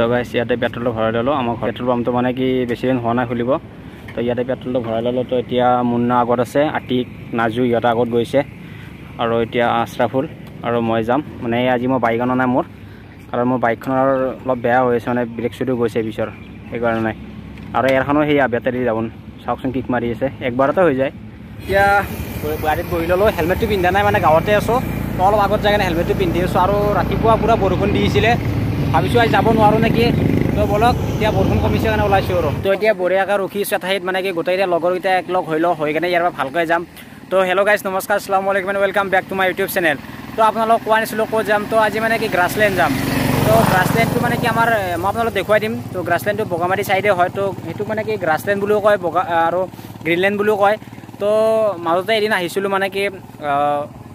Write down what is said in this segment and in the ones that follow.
তো গাইছ ইয়াতে পেট্ৰল ভৰাই ললোঁ আমাৰ পেট্ৰল পাম্পটো মানে কি বেছি দিন হোৱা নাই খুলিব তো ইয়াতে পেট্ৰলটো ভৰাই ললোঁ তো এতিয়া মুন্না আগত আছে আতিক নাজু ইহঁতে আগত গৈছে আৰু এতিয়া আশৰাফুল আৰু মই যাম মানে আজি মই বাইক অনা নাই মোৰ কাৰণ মোৰ বাইকখনৰ অলপ বেয়া হৈ আছে মানে ব্ৰেক চুটো গৈছে পিছৰ সেইকাৰণে আৰু এয়াৰখনো সেয়া বেটাৰী যাব চাওকচোন কিক মাৰি আছে একবাৰতে হৈ যায় এতিয়া গাড়ীত বহি ল'লোঁ হেলমেটটো পিন্ধা নাই মানে গাঁৱতে আছোঁ তো অলপ আগত যাই কিনে হেলমেটটো পিন্ধি আছোঁ আৰু ৰাতিপুৱা পূৰা বৰষুণ দিছিলে ভাবিছোঁ আজি যাব নোৱাৰোঁ নেকি তো বলক এতিয়া বৰষুণ কমিছে কাৰণে ওলাইছোঁ আৰু তো এতিয়া বঢ়িয়াকৈ ৰখিছোঁ ঠাইত মানে কি গোটেইকেইটা লগৰকেইটা একলগ হৈ লওঁ হৈ কিনে ইয়াৰ পৰা ভালকৈ যাম তো হেল্ল' গাইজ নমস্কাৰ আসসালামু আলাইকুম and welcome back to my YouTube channel তো আপোনালোকক কোৱা নাছিলোঁ ক'ত যাম তো আজি মানে কি গ্ৰাছলেণ্ড যাম তো গ্ৰাছলেণ্ডটো মানে কি আমাৰ মই আপোনালোকক দেখুৱাই দিম তো গ্ৰাছলেণ্ডটো বগামাটি চাইডে হয় তো সেইটো মানে কি গ্ৰাছলেণ্ড বুলিও কয় আৰু গ্ৰীণলেণ্ড বুলিও কয় তো মাজতে এদিন আহিছিলোঁ মানে কি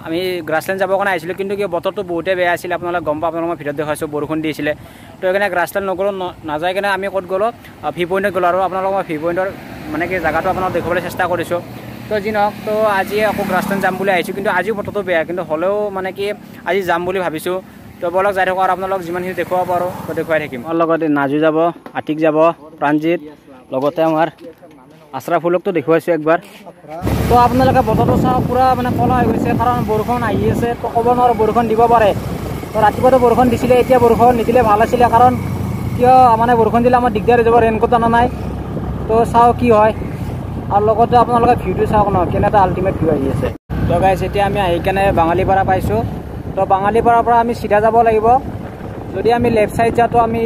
আমি গ্ৰাছলেণ্ড যাবৰ কাৰণে আহিছিলোঁ কিন্তু কি বতৰটো বহুতেই বেয়া আছিলে আপোনালোকে গম পাব আপোনালোকক মই ভিডিঅ'ত দেখুৱাইছোঁ বৰষুণ দিছিলে তো সেইকাৰণে গ্ৰাছলেণ্ড নগ'লোঁ নাযায় কিনে আমি ক'ত গ'লোঁ ভি পইণ্টত গ'লোঁ আৰু আপোনালোকক মই ভি পইণ্টৰ মানে কি জেগাটো আপোনালোকক দেখুৱাবলৈ চেষ্টা কৰিছোঁ তো যি নহওক তো আজি আকৌ গ্ৰাছলেণ্ড যাম বুলি আহিছোঁ কিন্তু আজিও বতৰটো বেয়া কিন্তু হ'লেও মানে কি আজি যাম বুলি ভাবিছোঁ তো বলক যাই থাকোঁ আৰু আপোনালোকক যিমানখিনি দেখুৱাব পাৰোঁ তো দেখুৱাই থাকিম মোৰ লগত নাজু যাব আতিক যাব প্ৰাণজিত লগতে আমাৰ আশৰাফুলকতো দেখুৱাইছোঁ একবাৰ তো আপোনালোকে বতৰটো চাওক পূৰা মানে ক'লা হৈ গৈছে কাৰণ বৰষুণ আহি আছে তো ক'ব নোৱাৰোঁ বৰষুণ দিব পাৰে তো ৰাতিপুৱাতো বৰষুণ দিছিলে এতিয়া বৰষুণ নিদিলে ভাল আছিলে কাৰণ কিয় মানে বৰষুণ দিলে আমাৰ দিগদাৰ হৈ যাব ৰেইনকোট অনা নাই তো চাওঁ কি হয় আৰু লগতে আপোনালোকে ভিউটো চাওক ন কেনে এটা আল্টিমেট ভিউ আহি আছে তো গাইছ এতিয়া আমি আহি কেনে বাঙালীপাৰা পাইছোঁ তো বাঙালীপাৰাৰ পৰা আমি চিধা যাব লাগিব যদি আমি লেফ্ট ছাইড যাওঁ তো আমি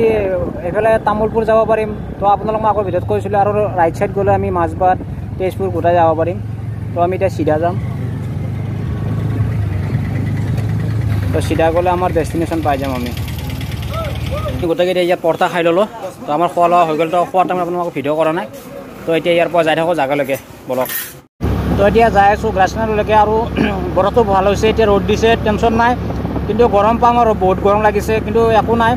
এইফালে তামোলপুৰ যাব পাৰিম তো আপোনালোক মই আকৌ ভিডিঅ'ত কৈছিলোঁ আৰু ৰাইট ছাইড গ'লে আমি মাজবাট তেজপুৰ গোটাই যাব পাৰিম তো আমি এতিয়া চিধা যাম তো চিধা গ'লে আমাৰ ডেষ্টিনেশ্যন পাই যাম আমি গোটেইকেইটা ইয়াত পৰঠা খাই ল'লোঁ তো আমাৰ খোৱা লোৱা হৈ গ'ল তো খোৱাৰ টাইমত আপোনালোকক ভিডিঅ' কৰা নাই তো এতিয়া ইয়াৰ পৰা যাই থাকোঁ জাগালৈকে বলক তো এতিয়া যাই আছোঁ গ্ৰাছলেণ্ডলৈকে আৰু বতৰটো ভাল হৈছে এতিয়া ৰ'দ দিছে টেনশ্যন নাই কিন্তু গৰম পাম আৰু বহুত গৰম লাগিছে কিন্তু একো নাই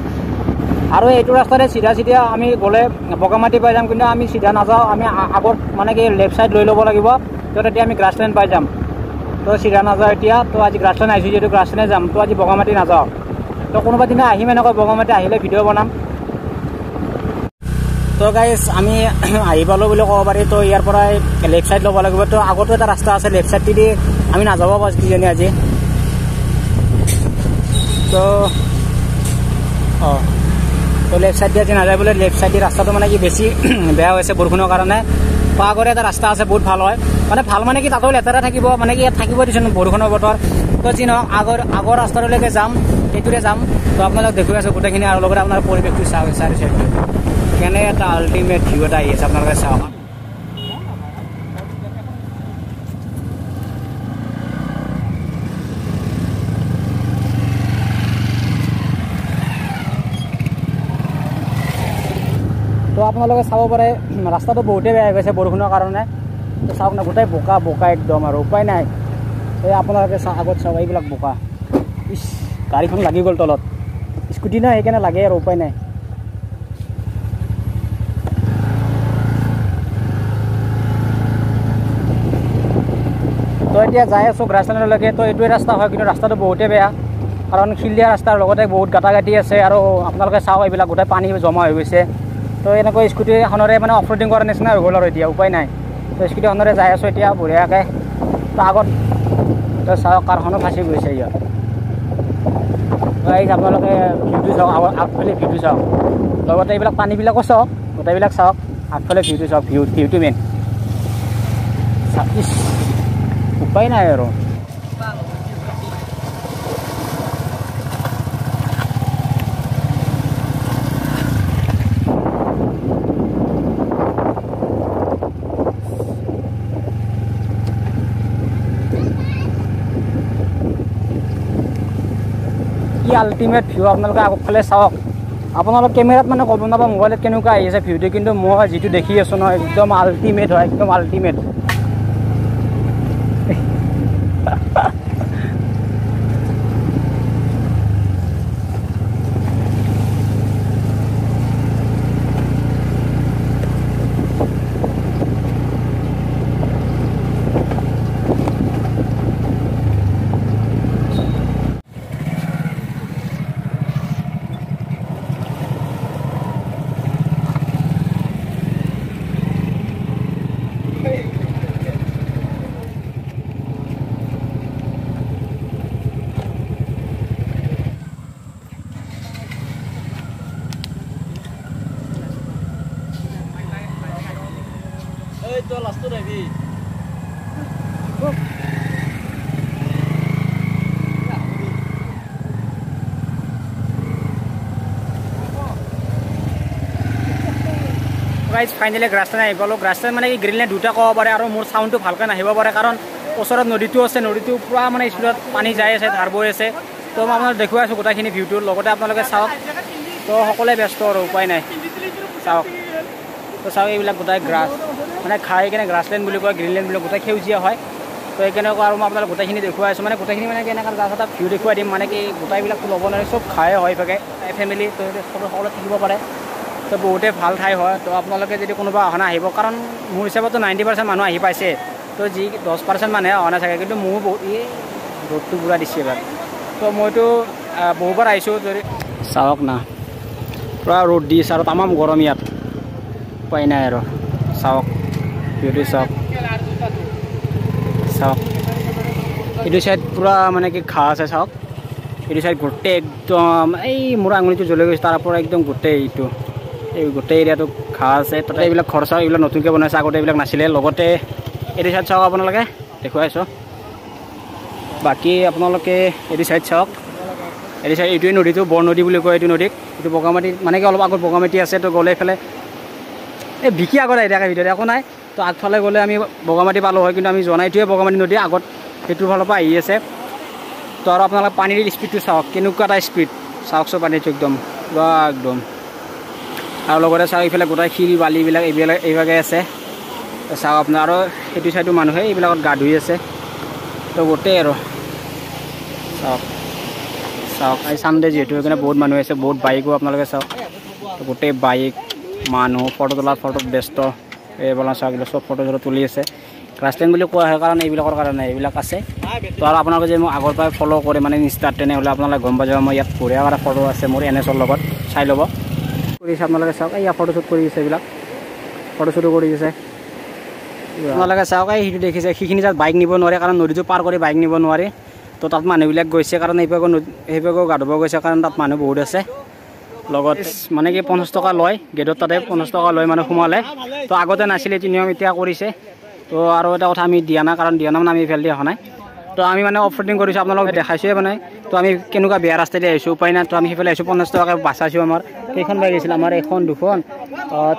আৰু এইটো ৰাস্তাতে চিধা চিধা আমি গ'লে বগামাটি পাই যাম কিন্তু আমি চিধা নাযাওঁ আমি আগত মানে কি লেফ্ট ছাইড লৈ ল'ব লাগিব তো তেতিয়া আমি গ্ৰাছলেণ্ড পাই যাম তো চিধা নাযাওঁ এতিয়া তো আজি গ্ৰাছলেণ্ড আহিছোঁ যিহেতু গ্ৰাছলেণ্ডে যাম তো আজি বগামাটি নাযাওঁ তো কোনোবা দিনা আহিম এনেকৈ বগামাটি আহিলে ভিডিঅ' বনাম তো গাইজ আমি আহি পালোঁ বুলি ক'ব পাৰি তো ইয়াৰ পৰাই লেফ্ট ছাইড ল'ব লাগিব তো আগতো এটা ৰাস্তা আছে লেফ্ট ছাইডেদি আমি নাযাব পাৰোঁ কিজানি আজি তো তো লেফ্ট ছাইড দিয়ে নাযায় বোলে লেফ্ট ছাইড ৰাস্তাটো মানে কি বেছি বেয়া হৈছে বৰষুণৰ কাৰণে তো আগৰে এটা ৰাস্তা আছে বহুত ভাল হয় মানে ভাল মানে কি তাতো লেতেৰা থাকিব মানে কি ইয়াত থাকিব দিছোঁ বৰষুণৰ বতৰ তো যি নহওক আগৰ ৰাস্তাটোলৈকে যাম এইটোৰে যাম তো আপোনালোক দেখুৱাই আছোঁ গোটেইখিনি আৰু লগতে আপোনাৰ পৰিৱেশটো চাওক চাৰি চাইডটো কেনে এটা আল্টিমেট ভিউ এটা আহি আছে আপোনালোকে চাওক তো আপোনালোকে চাব পাৰে ৰাস্তাটো বহুতেই বেয়া হৈ গৈছে বৰষুণৰ কাৰণে তো চাওক না গোটেই বোকা বোকা একদম আৰু উপায় নাই এই আপোনালোকে আগত চাওক এইবিলাক বোকা ইছ গাড়ীখন লাগি গ'ল তলত স্কুটি নাই সেইকাৰণে লাগে আৰু উপায় নাই তো এতিয়া যাই আছোঁ গ্ৰাছলেণ্ডলৈকে তো এইটোৱে ৰাস্তা হয় কিন্তু ৰাস্তাটো বহুতেই বেয়া কাৰণ শিলদীয়া ৰাস্তাৰ লগতে বহুত গাঁটা গাঁটি আছে আৰু আপোনালোকে চাওক এইবিলাক গোটেই পানী জমা হৈ গৈছে তো এনেকৈ স্কুটি এখনৰে মানে অফ ৰোডিং কৰাৰ নিচিনা হৈ গ'ল আৰু এতিয়া উপায় নাই তো স্কুটিখনৰে যাই আছোঁ এতিয়া বঢ়িয়াকৈ তো আগত তো চাওক কাৰখনো ফাঁচি গৈছে ইয়াত এই আপোনালোকে ভিউটো চাওক আগফালে ভিউটো চাওক লগতে এইবিলাক পানীবিলাকো চাওক গোটেইবিলাক চাওক আগফালে ভিউটো চাওক ভিউটো মেইন উপায় নাই আৰু কি আল্টিমেট ভিউ আপোনালোকে আগফালে চাওক আপোনালোক কেমেৰাত মানে ক'ব নাপাব মোবাইলত কেনেকুৱা আহি আছে ভিউটো কিন্তু মই যিটো দেখি আছোঁ নহয় একদম আল্টিমেট হয় একদম আল্টিমেট গাইজ ফাইনেলি গ্ৰাছলেণ্ড আহি পালোঁ। গ্ৰাছলেণ্ড মানে কি গ্ৰীণলেণ্ড দুটা ক'ব পাৰে আৰু মোৰ চাউণ্ডটো ভালকৈ নাহিব পাৰে কাৰণ ওচৰত নদীটো আছে, নদীটো পূৰা মানে স্পীডত পানী যাই আছে, ধাৰ বৈ আছে। তো মই আপোনাক দেখুৱাই আছোঁ গোটেইখিনি ভিউটোৰ লগতে আপোনালোকে চাওক। তো সকলোৱে ব্যস্ত আৰু উপায় নাই, চাওক। তো চাওক এইবিলাক গোটেই গ্ৰাছ মানে খাই কেনে গ্ৰাছলেণ্ড বুলি কয়, গ্ৰীণলেণ্ড বুলি গোটেই সেউজীয়া হয়। তো সেইকাৰণে আৰু মই আপোনালোক গোটেইখিনি দেখুৱাই আছোঁ, মানে গোটেইখিনি মানে কেনেকৈ জাষ্ট এটা ভিউ দেখুৱাই দিম। মানে কি গোটেইবিলাকতো ল'ব নোৱাৰে, চব খাই হয় থাকে ফেমিলি, তো সকলোৱে থাকিব পাৰে। তো বহুতেই ভাল ঠাই হয়। তো আপোনালোকে যদি কোনোবা অহা আহিব, কাৰণ মোৰ হিচাপতো 90% মানুহ আহি পাইছে। তো যি 10% মানুহে অহা নাথাকে, কিন্তু মোৰ বহুত এই ৰ'দটো পূৰা দিছে এবাৰ। তো মইতো বহুবাৰ আহিছোঁ, যদি চাওক না পূৰা ৰ'দ দি আছে আৰু তামাম গৰম ইয়াত, উপায় নাই আৰু। চাওক ভিউটো চাওক, চাওক এইটো চাইড পূৰা মানে কি ঘাঁহ আছে, চাওক এইটো চাইড গোটেই একদম এই মোৰ আঙুলিটো জ্বলি গৈছে, তাৰ পৰা একদম গোটেই এইটো এই গোটেই এৰিয়াটো ঘাঁহ আছে। তাতে এইবিলাক ঘৰ চাওক, এইবিলাক নতুনকৈ বনাইছে, আগতে এইবিলাক নাছিলে। লগতে এইটো চাইড চাওক, আপোনালোকে দেখুৱাইছোঁ। বাকী আপোনালোকে এইটো চাইড চাওক, এইটো চাইড এইটোৱে নদীটো বৰ নদী বুলি কয় এইটো নদীক। এইটো বগামাটি মানে কি অলপ আগত বগামাটি আছে। তো গ'লে এইফালে এই বিকি আগত আহি থাকে ভিতৰত একো নাই। তো আগফালে গ'লে আমি বগামাটি পালোঁ হয়, কিন্তু আমি যোৱা নাই। এইটোৱে বগামাটি নদী আগত সেইটোৰ ফালৰ পৰা আহি আছে। তো আৰু আপোনালোকে পানীৰ স্পীডটো চাওক, কেনেকুৱা এটা স্পীড চাওকচোন পানীটো একদম পূৰা একদম। আৰু লগতে চাওক এইফালে গোটেই শিল বালিবিলাক এইভাগে আছে, চাওক আপোনাৰ। আৰু সেইটো চাইডো মানুহে এইবিলাকত গা ধুই আছে। তো গোটেই আৰু চাওক, চাওক এই চানডে যিহেতু সেইকাৰণে বহুত মানুহ আছে, বহুত বাইকো আপোনালোকে চাওক। তো গোটেই বাইক মানুহ ফটো তোলাত ফটোত ব্যস্ত। এইবিলাক চাওক, এইবিলাক চব ফটো চটো তুলি আছে। গ্ৰাছলেণ্ড বুলি কোৱা হয় কাৰণ এইবিলাকৰ কাৰণে এইবিলাক আছে। তো আৰু আপোনালোকে যে মোক আগৰ পৰাই ফ'ল' কৰে মানে ইনষ্টাত, তেনেহ'লে আপোনালোকে গম পাই যাব মই ইয়াত বঢ়িয়া এটা ফটো আছে মোৰ NSৰ লগত, চাই ল'ব। কৰিছে আপোনালোকে চাওক, এই ফটোশ্বুট কৰি আছে, এইবিলাক ফটোশ্বুটো কৰি আছে আপোনালোকে চাওক। এই সেইটো দেখিছে, সেইখিনি তাত বাইক নিব নোৱাৰে কাৰণ নদীটো পাৰ কৰি বাইক নিব নোৱাৰে। তো তাত মানুহবিলাক গৈছে কাৰণ সেইভাগেও গা ধুব গৈছে কাৰণ তাত মানুহ বহুত আছে। লগত মানে কি 50 টকা লয় গেটত, তাতে 50 টকা লয় মানুহ সোমালে। তো আগতে নাছিলে এইটো নিয়ম, এতিয়া কৰিছে। তো আৰু এটা কথা আমি দিয়া নাই, কাৰণ দিয়া নাম আমি ইফালে দি অহা নাই। তো আমি মানে অফ ৰ'ডিং কৰিছোঁ, আপোনালোকে দেখাইছোৱে মানে। তো আমি কেনেকুৱা বেয়া ৰাস্তাতে আহিছোঁ, উপায় নাই। তো আমি সেইফালে আহিছোঁ, 50 টকাকৈ বাচাইছোঁ। আমাৰ কেইখন বাইক আহিছিল, আমাৰ এখন, দুখন,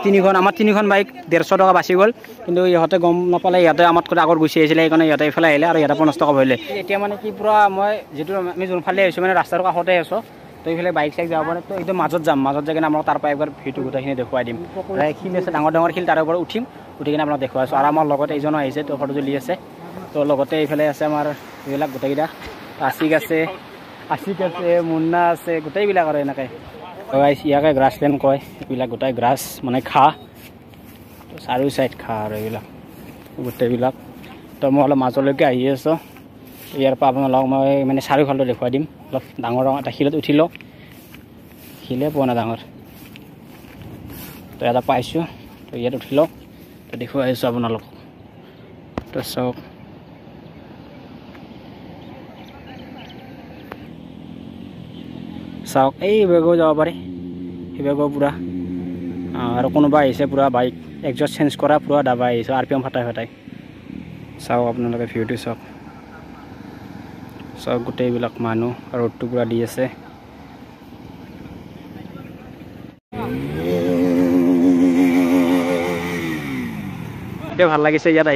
তিনিখন। আমাৰ তিনিখন বাইক 150 টকা বাচি গ'ল। কিন্তু ইহঁতে গম নাপালে, ইহঁতে আমাতকৈ আগত গুচি আহিছিলে, সেইকাৰণে ইহঁতে এইফালে আহিলে আৰু ইয়াতে 50 টকা ভৰিলে। এতিয়া মানে কি পূৰা মই যিটো আমি যোনফালে আহিছোঁ মানে ৰাস্তাৰ কাষতে আছোঁ। তো এইফালে বাইক চাইক যাব পাৰে। তো একদম মাজত যাম, মাজত যাই কিনে আপোনাক তাৰ পৰা একবাৰ ভিউটো গোটেইখিনি দেখুৱাই দিম। শিল আছে, ডাঙৰ ডাঙৰ শিল, তাৰ ওপৰত উঠি কিনে আপোনাক দেখুৱাই আছোঁ। আৰু আমাৰ লগত এইজনো আহিছে, তো ফটো তুলি আছে। তো লগতে এইফালে আছে আমাৰ এইবিলাক গোটেইকেইটা, আশিক আছে, মুন্না আছে, গোটেইবিলাক আৰু এনেকৈ। ইয়াকে গ্ৰাছলেণ্ড কয়, এইবিলাক গোটেই গ্ৰাছ মানে ঘাঁহ, চাৰিও চাইড ঘাঁহ আৰু এইবিলাক গোটেইবিলাক। তো মই অলপ মাজলৈকে আহি আছোঁ, ইয়াৰ পৰা আপোনালোকক মই মানে চাৰিওফালটো দেখুৱাই দিম। অলপ ডাঙৰ এটা শিলত উঠি লওঁ, শিলে পোৱা নাই ডাঙৰ। তো এটা পাইছোঁ, তো ইয়াত উঠি লওঁ, তো দেখুৱাই আছোঁ আপোনালোকক। তো চাওক চাওক, এই বেগো যাব পাৰে, সেই বেগো পূৰা। আৰু কোনোবা আহিছে পূৰা বাইক একজষ্ট চেঞ্জ কৰা, পূৰা দাবাই আহিছে RPM ফাটাই ফাটাই। চাওক আপোনালোকে ভিউটো চাওক, চাওক গোটেইবিলাক মানুহ, ৰ'দটো পূৰা দি আছে। বহুতেই ভাল লাগিছে ইয়াত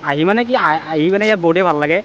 আহি মানে কি আহি মানে ইয়াত বহুতেই ভাল লাগে।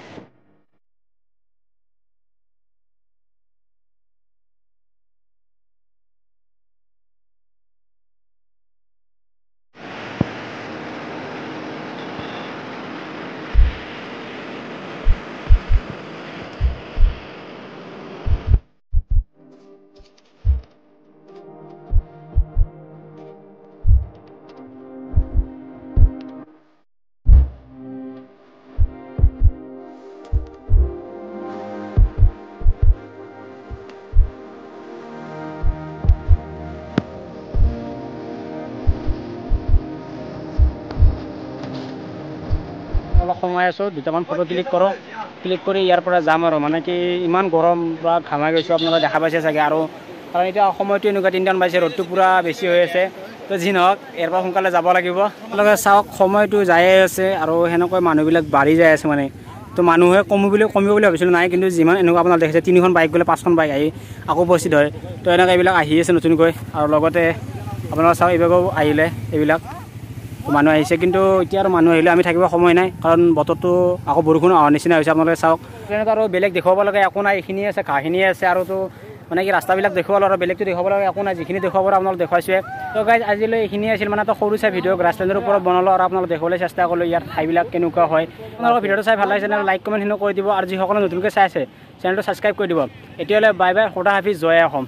অলপ সময় আছোঁ, দুটামান ফটো ক্লিক কৰোঁ, ক্লিক কৰি ইয়াৰ পৰা যাম আৰু। মানে কি ইমান গৰম, পূৰা ঘামাই গৈছোঁ, আপোনালোকে দেখা পাইছে চাগে। আৰু কাৰণ এতিয়া সময়টো এনেকুৱা 3টামান বাজিছে, ৰ'দটো পূৰা বেছি হৈ আছে। তো যি নহওক ইয়াৰ পৰা সোনকালে যাব লাগিব আপোনালোকে চাওক সময়টো যায়ে আছে আৰু সেনেকৈ মানুহবিলাক বাঢ়ি যাই আছে মানে তো মানুহে কমিব বুলি ভাবিছিলোঁ নাই কিন্তু যিমান এনেকুৱা আপোনালোকে দেখিছে 3খন বাইক গ'লে 5খন বাইক আহি আকৌ উপস্থিত হয় তো এনেকৈ এইবিলাক আহি আছে নতুনকৈ আৰু লগতে আপোনালোকে চাওক এইবিলাকো আহিলে এইবিলাক মানুহ আহিছে কিন্তু এতিয়া আৰু মানুহ আহিলে আমি থাকিব সময় নাই কাৰণ বতৰটো আকৌ বৰষুণ অহাৰ নিচিনা হৈছে আপোনালোকে চাওক তেনেকৈ আৰু বেলেগ দেখুৱাব লগা একো নাই এইখিনিয়ে আছে ঘাঁহখিনিয়ে আছে আৰু তো মানে কি ৰাস্তাবিলাক দেখুৱালোঁ আৰু বেলেগটো দেখুৱাব লগা একো নাই যিখিনি দেখুৱাব আপোনালোক দেখুৱাইছোৱে তো গাইজ আজিলৈ এইখিনিয়ে আছিল মানে এটা সৰু চাই ভিডিঅ' গ্ৰাছলেণ্ডৰ ওপৰত বনালোঁ আৰু আপোনালোক দেখুৱাবলৈ চেষ্টা কৰিলোঁ ইয়াৰ ঠাইবিলাক কেনেকুৱা হয় আপোনালোকৰ ভিডিঅ'টো চাই ভাল লাগিছে তেনেহ'লে লাইক কমেণ্ট কৰি দিব আৰু যিসকলে নতুনকৈ চাই আছে চেনেলটো ছাবস্ক্ৰাইব কৰি দিব এতিয়ালৈ বাই বাই খুদা হাফিজ জয় অসম